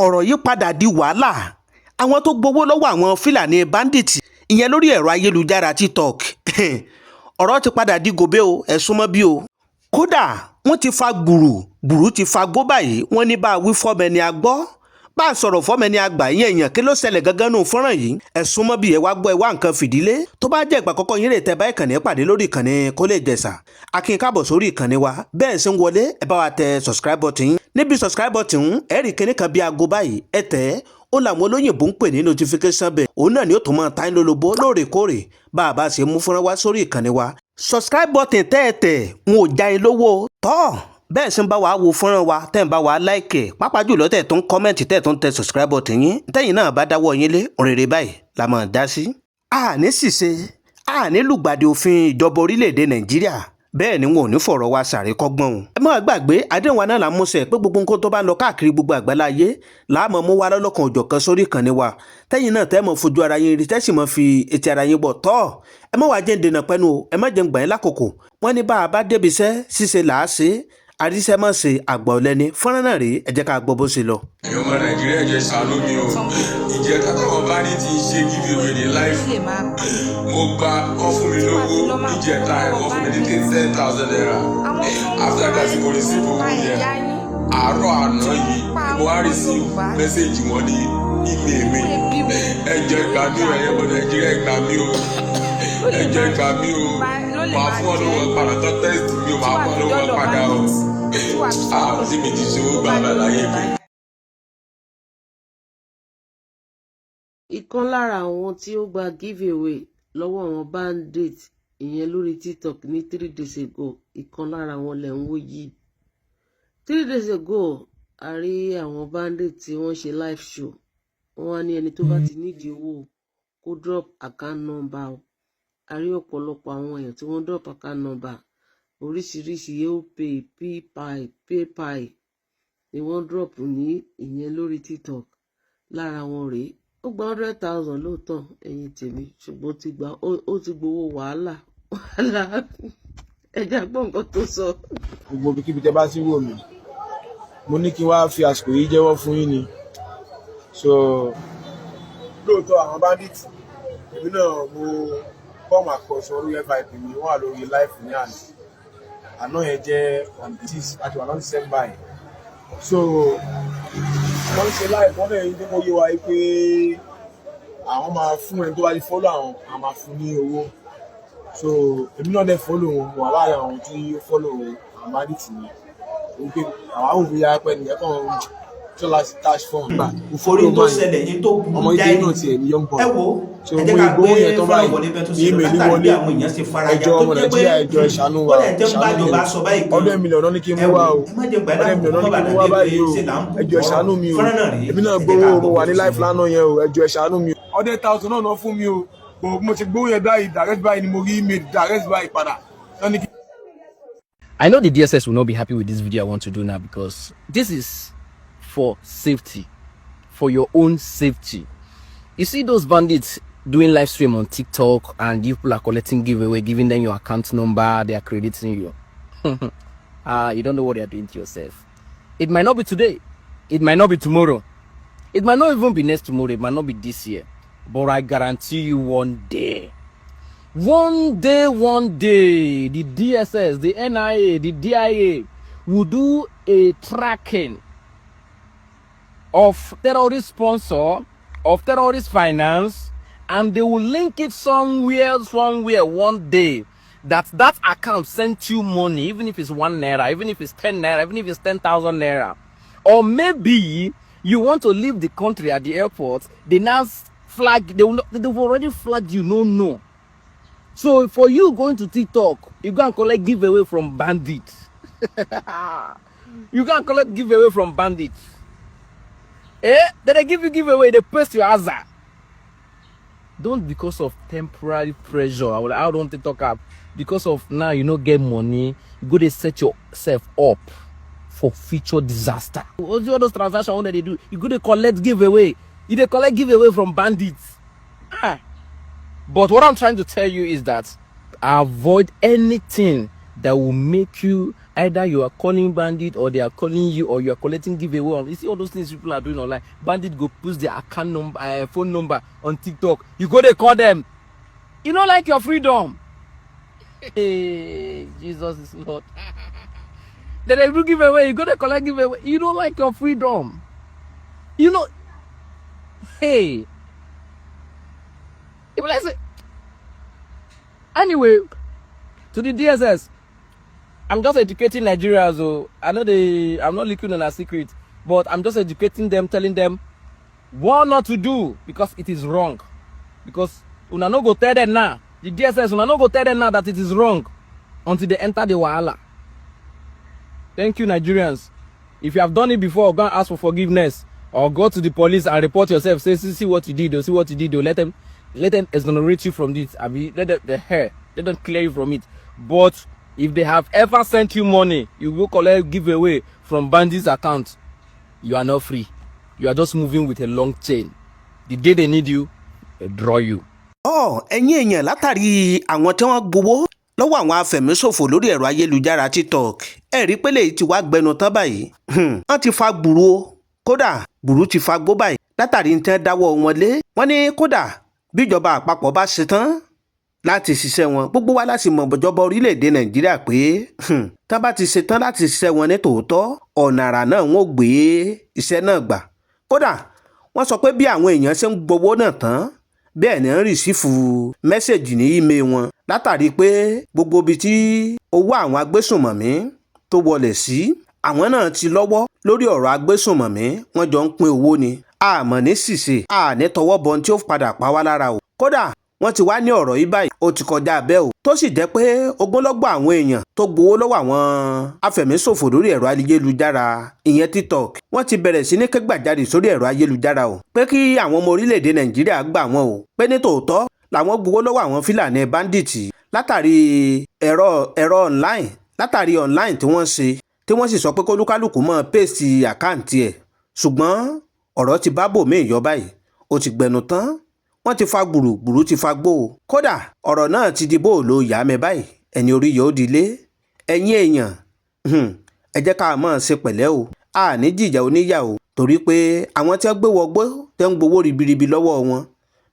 ọ̀rọ̀ yìí padà di wàhálà àwọn tó gbowó lọ́wọ́ àwọn Fúlàní bandits ìyẹn lórí ẹ̀rọ ayélujára TikTok ọ̀rọ̀ ti padà di gòbé o ẹ̀sùn mọ́ bí o kódà wọ́n ti fa gbùrù ti fa gbó báyìí wọ́n ní bá a wí fọ́mẹni a gbọ́ bá a sọ̀rọ̀ fọ́mẹni a gbà yẹn èèyàn kí ló ṣẹlẹ̀ gangan nù fọ́nrán yìí ẹ̀sùn mọ́ bí ẹ wá gbọ́ ẹ wá nǹkan fìdílé tó bá jẹ́ ìgbà kọ́kọ́ yín lè tẹ bá ìkànnì pàdé lórí ìkànnì Kó Lè Jẹ̀sà akin káàbọ̀ sórí ìkànnì wa bẹ́ẹ̀ ṣe ń wọlé ẹ bá wa tẹ subscribe button yín níbi subscribe button ẹ rí kíní kan bí aago báyìí ẹ tẹ̀ ó làwọn olóyìnbó ń pè ní notification bell òun náà ni ó tún máa ta ń lólobó lóòrèkóòrè bá a bá ṣe mú fúnra wá sórí ìkànnì wa subscribe button tẹ́ẹ̀tẹ̀ n ò já in lówó tọ́ bẹ́ẹ̀ sì ń bá wa wo fúnra wa tẹ́ ń bá wa láìkẹ̀ pàápàá jùlọ tẹ́ tó ń kọ́mẹ̀ntì tẹ́ tó ń tẹ subscribe button yín tẹ́yìn náà bá dáwọ́ yín lé òrèrè báyìí la máa dá sí. àní ṣìṣe àní lùgbàdì òfin ìjọba orílẹ̀-èdè Nàìjíríà bẹ́ẹ̀ ni wọn ò ní fọ̀rọ̀ wa ṣàríkọ́gbọ́n o. ẹ má gbàgbé àdéhùn wa náà là ń múṣẹ pé gbogbo nǹkan tó bá ń lọ káàkiri gbogbo àgbáláyé láàmú mú wa lọ́lọ́kan òjọ̀kan sórí ìkànnì wa tẹ́yìn náà tẹ́ mọ̀ fojú ara yín rí tẹ́sí mọ̀ fi etí ara yín bọ̀ tọ́ ẹ má wàá jẹ́ ń dènà pẹ́nu o ẹ má jẹ́ ń gbà yín lákòókò wọ́n ní bá a bá débi iṣẹ́ ṣíṣe là á ṣe àríṣẹ́ mọ̀ ṣe àgbà ọ̀lẹ́ni fọ́nrán náà rèé ẹ jẹ́ ká gbọ́ bó ṣe lọ. ẹ̀yin ọmọ Nàìjíríà jẹ́ ṣàánú mi o ìjẹ́ kátàwọn bá ní ti ṣe giveaway ní láìfù mo gba wọ́n fún mi lówó ìjẹta ẹ̀ wọ́n fún mi ní 10,000 naira after that mo receive owó yẹn àárọ̀ àná yìí mo wá receive message wọn ní email mi ẹ jẹ́ gbà mí o ẹ̀yin ọmọ Nàìjíríà gbà mí o ẹ jẹ́ gbà mí o máa fún ọ lówó padà tó test mi o máa fún ọ lówó padà o àwọn tí mi ti ṣòwò gbà láyé mi. ìkan lára àwọn tí ó gba giveaway lọ́wọ́ àwọn bandit ìyẹn lórí TikTok ní 3 days ago ìkan lára wọn lẹ̀ ń wò yìí 3 days ago a rí àwọn bandit tí wọ́n ṣe live show wọ́n á ní ẹni tó bá ti nídìí owó kó drop account number o a rí ọ̀pọ̀lọpọ̀ àwọn èèyàn tí wọ́n drop account number oríṣiríṣi Opay PayPal ni wọ́n drop ní ìyẹn lórí TikTok lára wọn rèé ó gba 100,000 lóòótọ́ ẹ̀yin tèmi ṣùgbọ́n ó ti gbowó wàhálà ẹja gbọ́ nǹkan tó sọ. gbogbo ibikíbi tẹ́ bá ti wò mí mo ní kí n wá fi àsìkò yìí jẹ́wọ́ fún yín ni so lóòótọ́ àwọn bandit èmi náà mo come across orí FIP mi wọ́n wà lórí life ní àná yẹn jẹ́ on the 6th àti wà lọ́sí 7 báyìí so wọ́n ṣe live wọ́n fẹ́ẹ́ dín kó yé wa pé àwọn máa fún ẹni tó bá ti fọ́lọ̀ àwọn a máa fún ní owó so èmi náà dẹ̀ fọ́lọ̀ wọn wà láàrin àwọn tí ó fọ́lọ̀ àwọn bandit ni wípé àwọn òbí ya pẹ́ nìyẹn kàn tó láti cash fund gbà orí tó ṣẹlẹ̀ yín tó kù ọmọ ìdí náà tiẹ̀ ní young boy ẹ wo so mo ìgbóhùn yẹn tó báyìí ní ìmẹ̀lí wọlé ẹjọ́ ọmọ Nàìjíríà ẹjọ́ ìṣàánú wa ọdún mílíọ̀nù ní kí n mú wa o ọdún mílíọ̀nù ní kí n mú wa báyìí o ẹjọ́ ìṣàánú mi o èmi náà gbowó mo wà ní life lánàá yẹn o ẹjọ́ ìṣàánú mi o 100,000 náà fún mi o mo ti gbowó yẹn báyìí direct báyìí ni mo rí email direct báyìí padà. I know the DSS will not be happy with this video I want to do now because this is for safety, for your own safety. You see those bandits doing live stream on TikTok and people are collecting giveaway, giving them your account number, they are crediting you. You don't know what they are doing to yourself. It might not be today, it might not be tomorrow, it might not even be next tomorrow, it might not be this year, but I guarantee you one day, the DSS, the NIA, the DIA will do a tracking of terrorist sponsor, of terrorist finance, and they will link it somewhere one day that account sent you money, even if it's 1 naira, even if it's 10 naira, even if it's 10,000 naira. Or maybe you want to leave the country at the airport, they now flag, they've already flagged you, no. So for you going to TikTok, you go and collect giveaway from bandits. You can collect giveaway from bandits. Then they give you giveaway, they paste your hazard. Don't because of temporary pressure. I don't TikTok app. Because of now you don't get money, you go to set yourself up for future disaster. What's all those transactions what they do? You go to collect giveaway. You they collect giveaway from bandits. But what I'm trying to tell you is that avoid anything that will make you Either you are calling bandit or they are calling you or you are collecting giveaway. You see all those things people are doing online. Bandit go post their account number, phone number on TikTok. You go they call them. You don't like your freedom. Hey, Jesus is Lord. Then they do giveaway. You go to collect giveaway. You don't like your freedom. You know. Hey. If I say. Anyway, to the DSS. I'm just educating Nigerians, so I'm not leaking on a secret, but I'm just educating them, telling them what not to do because it is wrong. Because una no go tell them now, the DSS una no go tell them now that it is wrong until they enter the wahala. Thank you, Nigerians. If you have done it before, go and ask for forgiveness or go to the police and report yourself. Say, see what you did, or see what you did, or let them exonerate you from this. I mean, let them clear you from it. But if they have ever sent you money, you go collect giveaway from bandits' account, you are not free. You are just moving with a long chain. The day they need you, they draw you. Ẹ̀yin èèyàn látàrí àwọn tí wọ́n gbowó lọ́wọ́ àwọn afẹ̀míṣòfò lórí ẹ̀rọ ayélujára TikTok ẹ rí pé lèyí ti wá gbẹnu tán báyìí. Wọ́n ti fa gbùrú o, kódà gbùrú ti fa gbó báyìí látàrí ní tẹ́ dáwọ́ wọn lé. Wọ́n ní kódà bíjọba àpapọ̀ bá ṣe tán láti ṣiṣẹ́ wọn, gbogbo wa láti mọ̀ ìjọba orílẹ̀-èdè Nàìjíríà pé tán bá ti ṣetán láti ṣiṣẹ́ wọn ní tòótọ́ ọ̀nà àrà náà wọ́n gbé iṣẹ́ náà gbà. Kódà wọ́n sọ pé bí àwọn èèyàn ṣe ń gbowó náà tán bẹ́ẹ̀ ni ń rìsífù mẹ́sẹ̀jì ní email wọn látàrí pé gbogbo ibi tí owó àwọn agbésùnmọ̀mí tó wọlé sí àwọn náà ti lọ́wọ́ lórí ọ̀rọ̀ agbésùnmọ̀mí wọ́n jọ ń pín owó ni. Àmọ́ ní ṣìṣe àní tọwọ́ bọ tí ó padà pa wá lára o. Kódà wọ́n ti wá ní ọ̀rọ̀ yìí báyìí ó ti kọjá abẹ́ o tó sì jẹ́ pé ogúnlọ́gbọ̀n àwọn èèyàn tó gbowó lọ́wọ́ àwọn afẹ̀míṣòfò lórí ẹ̀rọ ayélujára ìyẹn TikTok wọ́n ti bẹ̀rẹ̀ sí ní kẹ́gbàjarè sórí ẹ̀rọ ayélujára o pé kí àwọn ọmọ orílẹ̀-èdè Nàìjíríà gbà wọ́n o pé ní tòótọ́ làwọn gbowó lọ́wọ́ àwọn Fúlàní bandits látàrí ẹ̀rọ online látàrí online tí wọ́n ṣe tí wọ́n sì sọ pé kólúkálùkù mọ́ pèsè àkáǹtì ẹ̀ ṣùgbọ́n ọ̀rọ̀ ti bá bòmíì yọ báyìí ó ti gbẹnu tán wọ́n ti fa gbùrù ti fa gbó o. Kódà ọ̀rọ̀ náà ti di bóòlù yàmẹ́ báyìí ẹni orí yóò dilé. Ẹ̀yin èèyàn ẹ jẹ́ ká máa ṣe pẹ̀lẹ́ o àní jìjà oníyà o torí pé àwọn tí wọ́n gbé wọgbó tẹ́ ń gbowó ribiribi lọ́wọ́ wọn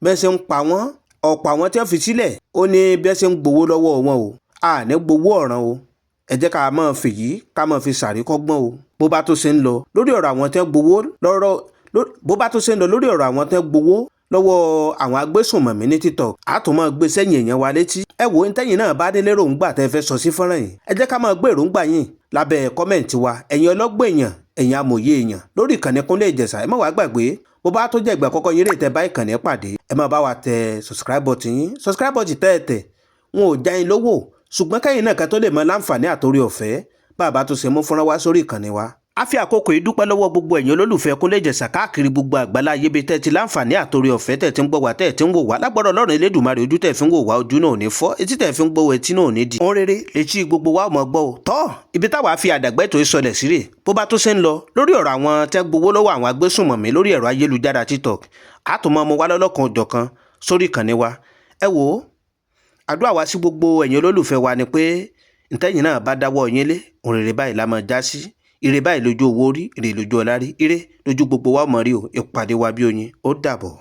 bẹ́ẹ̀ ṣe ń pa wọ́n ọ̀pọ̀ àwọn tí wọ́n fi sílẹ̀ ó ní bẹ́ẹ̀ ṣe ń gbowó lọ́wọ́ wọn o àní gbowó ọ̀ràn o. Ẹ jẹ́ ká máa fèyí ká máa fi ṣàríkọ́gbọ́n o bó bá tó ṣe ń lọ lórí ọ̀rọ̀ àwọn tí wọ́n gbowó lọ́wọ́ àwọn agbésùnmọ̀mí ní TikTok àtúmọ̀ gbé sẹ́yìn èèyàn wa létí. Ẹ wo ní tẹ́yìn náà bá dé lérògbà tẹ́ fẹ́ sọ sí fọ́nrán yìí ẹ jẹ́ ká máa gbé èròǹgbà yín lábẹ́ kọ́mẹ̀ǹtì wa ẹ̀yin ọlọ́gbọ́n èèyàn ẹ̀yin amòye èèyàn lórí ìkànnì Kúnlé Ìjẹ̀ṣà. Ẹ má wàá gbàgbé bó bá tó jẹ́ ìgbà àkọ́kọ́ yín rè tẹ́ bá ìkànnì pàdé ẹ má bá wa tẹ subscribe button yín. Subscribe button tẹ́ẹ̀tẹ̀ wọn ò já yín lówó ṣùgbọ́n kẹ́yìn náà kan tó lè mọ láǹfààní àtòrí ọ̀fẹ́ bàbá tó ṣe mú fúnra wá sórí ìkànnì wa. A fi àkókò yìí dúpẹ́ lọ́wọ́ gbogbo ẹ̀yin olólùfẹ́ Kúnlé Ìjẹ̀ṣà káàkiri gbogbo àgbálá ayé bí tẹ́ ti láǹfààní àtòrí ọ̀fẹ́ tẹ́ ti ń gbọ́ wá tẹ́ ti ń wò wá lágbọ́dọ̀ Ọlọ́run Elédùmarè ojú tẹ́ fi ń wò wá ojú náà ò ní fọ́ etí tẹ́ fi ń gbọ́ etí náà ò ní di. Ohun rere létí gbogbo wa mọ̀ gbọ́ o tọ́ ibi táwa fi àdàgbẹ́ tó sọlẹ̀ sí rè bó bá tó ṣe ń lọ lórí ọ̀rọ̀ àwọn tẹ́ gbowó lọ́wọ́ àwọn agbésùnmọ̀mí lórí ẹ̀rọ ayélujára TikTok àtùmọ̀ ọmọ wa lọ́lọ́kan òjọ̀kan sórí ìkànnì wa. Ẹ wò ó àdúrà wa sí gbogbo ẹ̀yin olólùfẹ́ wa ni pé ntẹ́yìn náà bá dáwọ́ yín lé ohun rere báyìí la máa já sí ire báyìí lójú owó rí ire lójú ọlá rí ire lójú gbogbo wa mọ̀ rí o ìpàdé wa bí oyin ó dàbọ̀.